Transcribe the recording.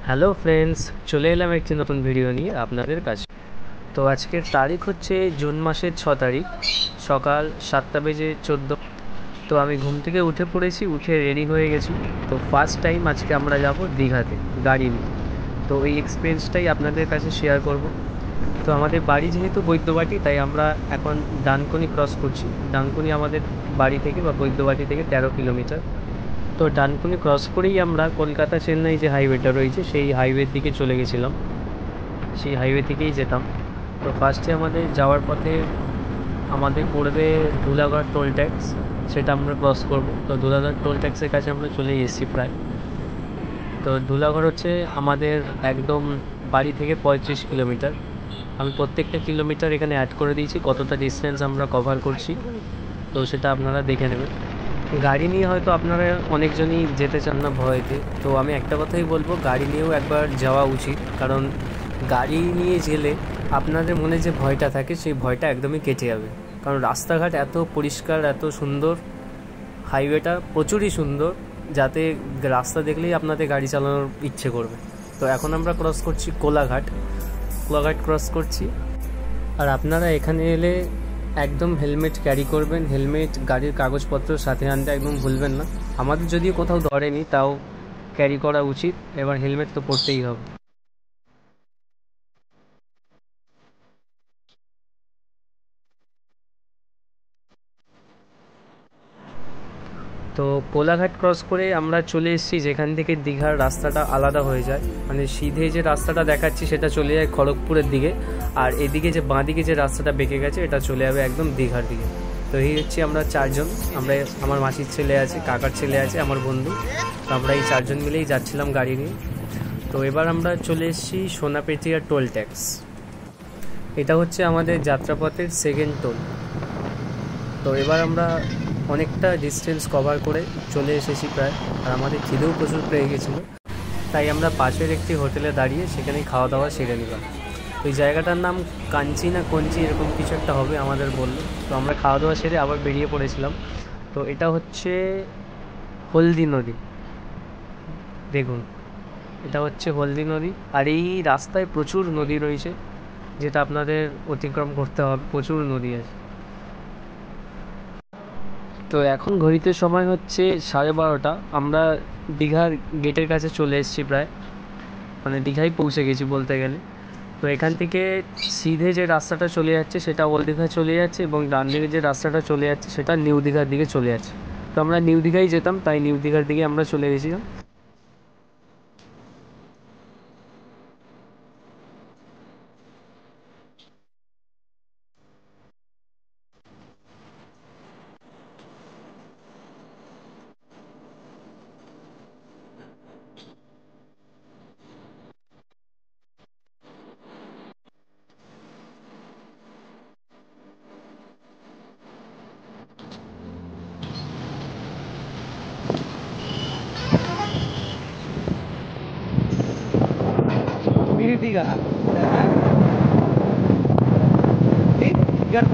Hello friends, চলে এলাম একটি নতুন ভিডিও নিয়ে আপনাদের কাছে। তো আজকের তারিখ হচ্ছে জুন মাসের 6 তারিখ, সকাল 7:14। তো আমি ঘুম থেকে উঠে পড়েছি, উঠে রেডি হয়ে গেছি। তো ফার্স্ট টাইম আজকে আমরা যাব দীঘাতে গাড়ি নিয়ে। তো এই এক্সপিরিয়েন্সটাই আপনাদের কাছে শেয়ার করব। তো আমাদের বাড়ি যেহেতু বৈদ্যবাটি, তাই আমরা এখন ডানকুনি ক্রস করছি। ডানকুনি আমাদের বাড়ি থেকে বা বৈদ্যবাটি থেকে 13 কিলোমিটার। তো ডানকুনি ক্রস করেই আমরা কলকাতা চেন্নাই যে হাইওয়েটা রয়েছে সেই হাইওয়ের দিকে চলে গেছিলাম, সেই হাইওয়ে থেকেই যেতাম। তো ফার্স্টে আমাদের যাওয়ার পথে আমাদের পড়বে ধুলাগড় টোল ট্যাক্স, সেটা আমরা ক্রস করব। তো ধুলাগড় টোল ট্যাক্সের কাছে আমরা চলে এসেছি প্রায়। তো ধুলাগড় হচ্ছে আমাদের একদম বাড়ি থেকে 35 কিলোমিটার। আমি প্রত্যেকটা কিলোমিটার এখানে অ্যাড করে দিয়েছি, কতটা ডিস্টেন্স আমরা কভার করছি, তো সেটা আপনারা দেখে নেবেন। গাড়ি নিয়ে হয়তো আপনারা অনেকজনই যেতে চান না ভয়েতে, তো আমি একটা কথাই বলবো, গাড়ি নিয়েও একবার যাওয়া উচিত। কারণ গাড়ি নিয়ে গেলে আপনাদের মনে যে ভয়টা থাকে সেই ভয়টা একদমই কেটে যাবে। কারণ রাস্তাঘাট এত পরিষ্কার, এত সুন্দর, হাইওয়েটা প্রচুরই সুন্দর, যাতে রাস্তা দেখলেই আপনাদের গাড়ি চালানোর ইচ্ছে করবে। তো এখন আমরা ক্রস করছি কোলাঘাট ক্রস করছি। আর আপনারা এখানে এলে একদম হেলমেট ক্যারি করবেন, হেলমেট গাড়ির কাগজপত্র সাথে আনতে একদম ভুলবেন না। আমাদের যদিও কোথাও ধরেনি, তাও ক্যারি করা উচিত। এবার হেলমেট তো পরতেই হবে। তো কোলাঘাট ক্রস করে আমরা চলে এসেছি যেখান থেকে দীঘার রাস্তাটা আলাদা হয়ে যায়। মানে সিধে যে রাস্তাটা দেখাচ্ছি সেটা চলে যায় খড়গপুরের দিকে, আর এদিকে যে বাঁ দিকে যে রাস্তাটা বেঁকে গেছে এটা চলে যাবে একদম দীঘার দিকে। তো এই হচ্ছে আমরা চারজন, আমার মাসির ছেলে আছে, কাকার ছেলে আছে, আমার বন্ধু। তো আমরা এই চারজন মিলেই যাচ্ছিলাম গাড়ি নিয়ে। তো এবার আমরা চলে এসেছি সোনাপেটিয়া টোল ট্যাক্স। এটা হচ্ছে আমাদের যাত্রাপথের সেকেন্ড টোল। তো এবার আমরা অনেকটা ডিস্টেন্স কভার করে চলে এসেছি প্রায়, আর আমাদের খিদেও প্রচুর পেয়ে গেছিলো। তাই আমরা পাশের একটি হোটেলে দাঁড়িয়ে সেখানেই খাওয়া দাওয়া সেরে নিলাম। ওই জায়গাটার নাম কাঞ্চি না কঞ্চি এরকম কিছু একটা হবে আমাদের বললো। তো আমরা খাওয়া দাওয়া সেরে আবার বেরিয়ে পড়েছিলাম। তো এটা হচ্ছে হলদি নদী, দেখুন এটা হচ্ছে হলদি নদী। আর এই রাস্তায় প্রচুর নদী রয়েছে, যেটা আপনাদের অতিক্রম করতে হবে, প্রচুর নদী আছে। তো এখন ঘড়িতে সময় হচ্ছে 12:30। আমরা দীঘার গেটের কাছে চলে এসেছি প্রায়, মানে দীঘায় পৌঁছে গেছি বলতে গেলে। তো এখান থেকে সিধে যে রাস্তাটা চলে যাচ্ছে সেটা ওল্ড দীঘা চলে যাচ্ছে, এবং ডান দিকে যে রাস্তাটা চলে যাচ্ছে সেটা নিউ দীঘার দিকে চলে যাচ্ছে। তো আমরা নিউ দীঘায় যেতাম, তাই নিউ দীঘার দিকে আমরা চলে গেছিলাম। মিনি দীঘা, হ্যাঁ, দীঘার